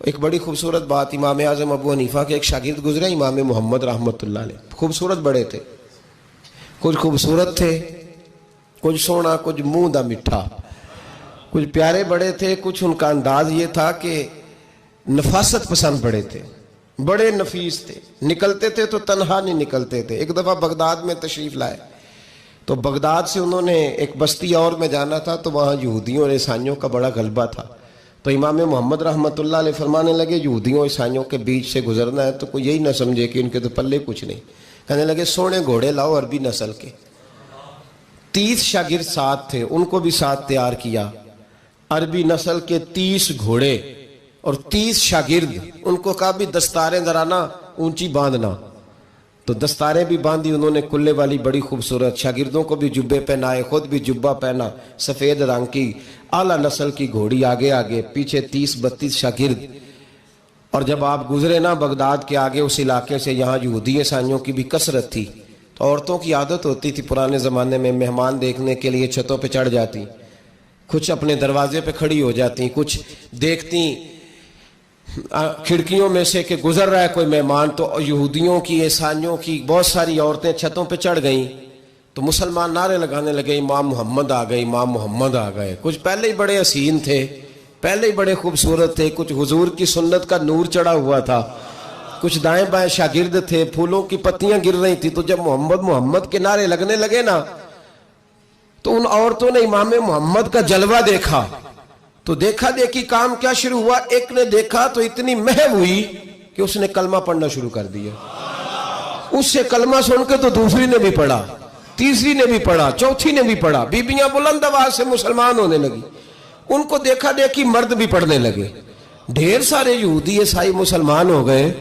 ایک بڑی خوبصورت بات، امام اعظم ابو حنیفہ کے ایک شاگرد گزرے امام محمد رحمۃ اللہ علیہ، خوبصورت بڑے تھے، کچھ خوبصورت تھے، کچھ سونا، کچھ منہ دا میٹھا، کچھ پیارے بڑے تھے، کچھ ان کا انداز یہ تھا کہ نفاست پسند بڑے تھے، بڑے نفیس تھے، نکلتے تھے تو تنہا نہیں نکلتے تھے۔ ایک دفعہ بغداد میں تشریف لائے تو بغداد سے انہوں نے ایک بستی اور میں جانا تھا، تو وہاں یہودیوں اور عیسائیوں کا بڑا غلبہ تھا، تو امام محمد رحمۃ اللہ علیہ فرمانے لگے یہودیوں عیسائیوں کے بیچ سے گزرنا ہے تو کوئی یہی نہ سمجھے کہ ان کے تو پلے کچھ نہیں، کہنے لگے سونے گھوڑے لاؤ عربی نسل کے۔ 30 شاگرد ساتھ تھے، ان کو بھی ساتھ تیار کیا، عربی نسل کے 30 گھوڑے اور 30 شاگرد، ان کو کہا بھی دستاریں ذرا نا اونچی باندھنا، تو دستاریں بھی باندھی انہوں نے کلے والی بڑی خوبصورت، شاگردوں کو بھی جبے پہنائے، خود بھی جبہ پہنا سفید رنگ کی، اعلیٰ نسل کی گھوڑی آگے آگے، پیچھے 30-32 شاگرد۔ اور جب آپ گزرے نا بغداد کے آگے اس علاقے سے، یہاں یہودی عیسائیوں کی بھی کثرت تھی، تو عورتوں کی عادت ہوتی تھی پرانے زمانے میں مہمان دیکھنے کے لیے چھتوں پہ چڑھ جاتی، کچھ اپنے دروازے پہ کھڑی ہو جاتی، کچھ دیکھتی کھڑکیوں میں سے کہ گزر رہا ہے کوئی مہمان، تو یہودیوں کی عیسائیوں کی بہت ساری عورتیں چھتوں پہ چڑھ گئیں، تو مسلمان نعرے لگانے لگے امام محمد آ گئے، امام محمد آ گئے۔ کچھ پہلے ہی بڑے حسین تھے، پہلے ہی بڑے خوبصورت تھے، کچھ حضور کی سنت کا نور چڑھا ہوا تھا، کچھ دائیں بائیں شاگرد تھے، پھولوں کی پتیاں گر رہی تھی، تو جب محمد محمد کے نعرے لگنے لگے نا تو ان عورتوں نے امام محمد کا جلوہ دیکھا، تو دیکھا دیکھی کام کیا شروع ہوا، ایک نے دیکھا تو اتنی محو ہوئی کہ اس نے کلمہ پڑھنا شروع کر دیا، اس سے کلمہ سن کے تو دوسری نے بھی پڑھا، تیسری نے بھی پڑھا، چوتھی نے بھی پڑھا، بیبیاں بلند آواز سے مسلمان ہونے لگی، ان کو دیکھا دیکھی مرد بھی پڑھنے لگے، ڈھیر سارے یہودی عیسائی مسلمان ہو گئے۔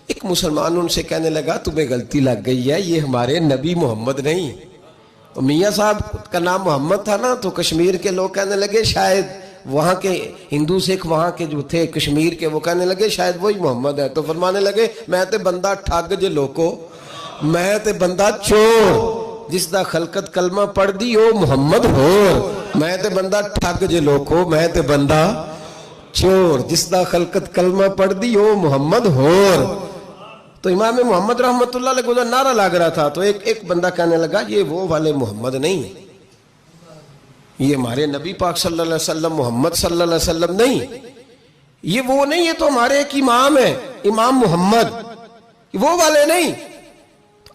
ایک مسلمان ان سے کہنے لگا تمہیں غلطی لگ گئی ہے، یہ ہمارے نبی محمد نہیں۔ میاں صاحب کا نام محمد تھا نا، تو کشمیر کے لوگ کہنے لگے شاید وہاں کے ہندو سکھ وہاں کے جو تھے کشمیر کے، وہ کہنے لگے شاید وہی محمد ہے، تو فرمانے لگے میں تے بندہ ٹھگ جے لوکو، میں تے بندہ چور، جس دا خلقت کلمہ پڑھ دی او محمد ہو، میں تے بندہ ٹھگ جے لوکو، میں تے بندہ چور، جس دا خلقت کلمہ پڑھ دی او محمد ہو۔ تو امام محمد رحمۃ اللہ علیہ کو نعرہ لگ رہا تھا، تو ایک بندہ کہنے لگا یہ وہ والے محمد نہیں، یہ ہمارے نبی پاک صلی اللہ علیہ وسلم محمد صلی اللہ علیہ وسلم نہیں، یہ وہ نہیں، یہ تو ہمارے ایک امام ہیں امام محمد، وہ والے نہیں۔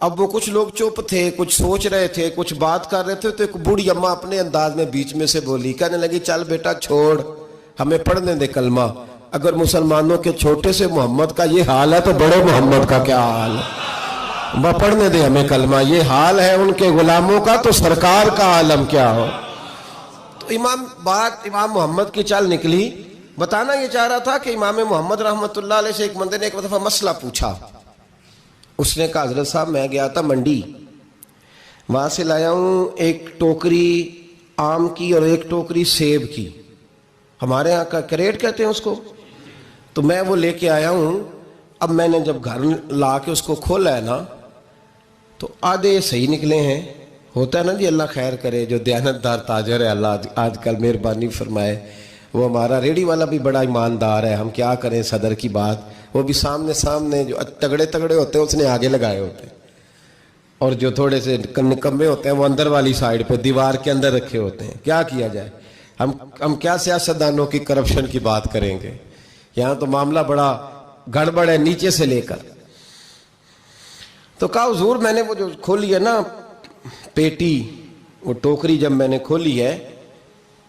اب وہ کچھ لوگ چپ تھے، کچھ سوچ رہے تھے، کچھ بات کر رہے تھے، تو ایک بوڑھی اماں اپنے انداز میں بیچ میں سے بولی، کہنے لگی چل بیٹا چھوڑ، ہمیں پڑھنے دے کلمہ، اگر مسلمانوں کے چھوٹے سے محمد کا یہ حال ہے تو بڑے محمد کا کیا حال ہے، وہ پڑھنے دے ہمیں کلمہ، یہ حال ہے ان کے غلاموں کا تو سرکار کا عالم کیا ہو۔ تو امام محمد کی چال نکلی، بتانا یہ چاہ رہا تھا کہ امام محمد رحمۃ اللہ علیہ سے ایک بندے نے ایک دفعہ مسئلہ پوچھا، اس نے کہا حضرت صاحب میں گیا تھا منڈی، وہاں سے لایا ہوں ایک ٹوکری آم کی اور ایک ٹوکری سیب کی، ہمارے ہاں کا کریٹ کہتے ہیں اس کو، تو میں وہ لے کے آیا ہوں۔ اب میں نے جب گھر لا کے اس کو کھولا ہے نا تو آدھے صحیح نکلے ہیں، ہوتا ہے نا جی اللہ خیر کرے، جو دیانتدار تاجر ہے اللہ آج کل مہربانی فرمائے، وہ ہمارا ریڑھی والا بھی بڑا ایماندار ہے، ہم کیا کریں صدر کی بات، وہ بھی سامنے جو تگڑے ہوتے ہیں اس نے آگے لگائے ہوتے ہیں، اور جو تھوڑے سے نکمے ہوتے ہیں وہ اندر والی سائیڈ پہ دیوار کے اندر رکھے ہوتے ہیں۔ کیا کیا جائے، ہم کیا سیاستدانوں کی کرپشن کی بات کریں گے، یہاں تو معاملہ بڑا گڑبڑ ہے نیچے سے لے کر۔ تو کہا حضور میں نے وہ جو کھولی ہے نا پیٹی، وہ ٹوکری جب میں نے کھولی ہے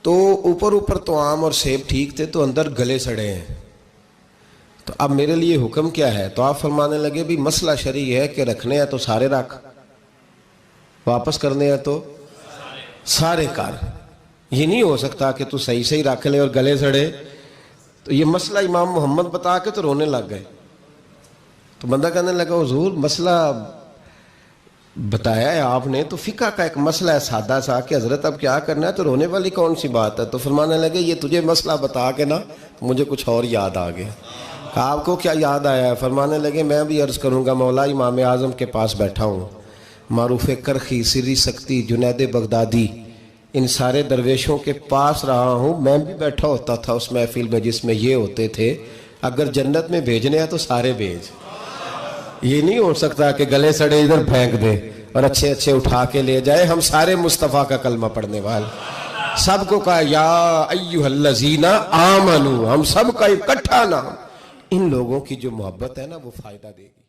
تو اوپر تو آم اور سیب ٹھیک تھے، تو اندر گلے سڑے ہیں، تو اب میرے لیے حکم کیا ہے؟ تو آپ فرمانے لگے بھی مسئلہ شرعی ہے کہ رکھنے ہیں تو سارے رکھ، واپس کرنے ہیں تو سارے کر، یہ نہیں ہو سکتا کہ تو صحیح رکھ لے اور گلے سڑے۔ تو یہ مسئلہ امام محمد بتا کے تو رونے لگ گئے، تو بندہ کہنے لگا حضور مسئلہ بتایا ہے آپ نے تو فقہ کا ایک مسئلہ ہے سادہ سا کہ حضرت اب کیا کرنا ہے، تو رونے والی کون سی بات ہے؟ تو فرمانے لگے یہ تجھے مسئلہ بتا کے نا مجھے کچھ اور یاد آ گیا۔ آپ کو کیا یاد آیا ہے؟ فرمانے لگے میں بھی عرض کروں گا، مولا امام اعظم کے پاس بیٹھا ہوں، معروف کرخی، سری سکتی، جنید بغدادی، ان سارے درویشوں کے پاس رہا ہوں، میں بھی بیٹھا ہوتا تھا اس محفل میں جس میں یہ ہوتے تھے، اگر جنت میں بھیجنے ہیں تو سارے بھیج. یہ نہیں ہو سکتا کہ گلے سڑے ادھر پھینک دے اور اچھے اچھے اٹھا کے لے جائے. ہم سارے مصطفیٰ کا کلمہ پڑھنے والے, سب کو کہا یا ایھا الذین آمنو, ہم سب کا اکٹھا نام. ان لوگوں کی جو محبت ہے نا وہ فائدہ دے گی.